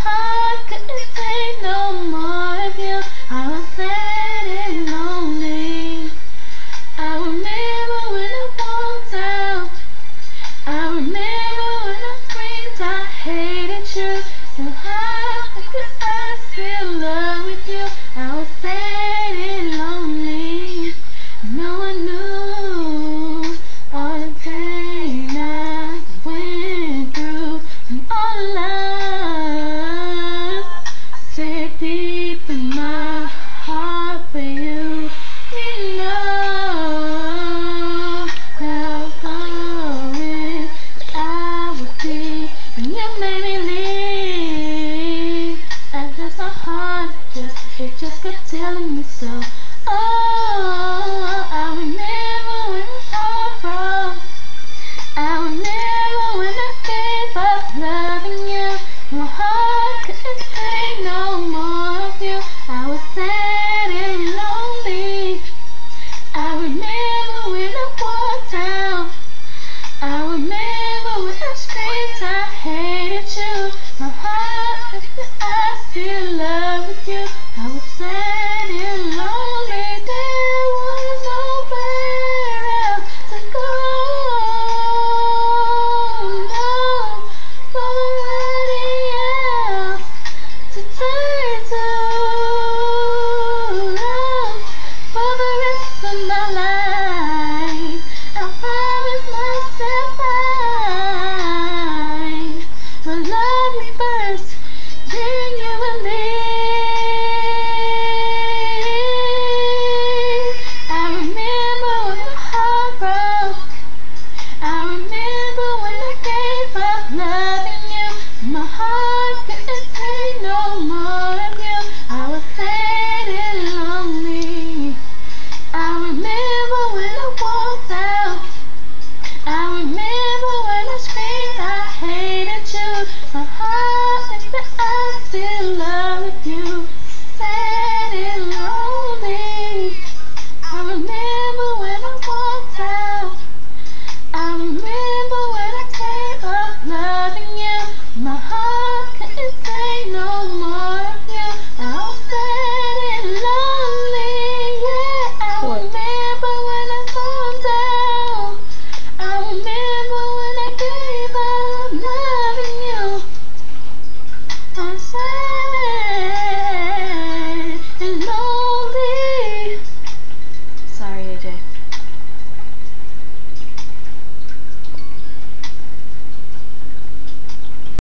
heart couldn't take no more of you. I was sad and lonely. I remember when I walked out. I remember when I screamed I hated you. So how could I still love with you? I was sad and lonely. No one knew all the pain I went through, and all the love set deep in my heart for you. You know how sorry I would be when you made me leave. And that's my heart, it just kept telling me so. Oh, I remember when my heart broke. I remember when I gave up loving you. My heart couldn't take no more of you. I was sad and lonely. I remember when I walked out. I remember when I screamed I hated you. My heart, I still love with you. I was sad and lonely. There was nowhere else to go. No, nobody else to turn to. For the rest of my life, I promise myself I will love you first.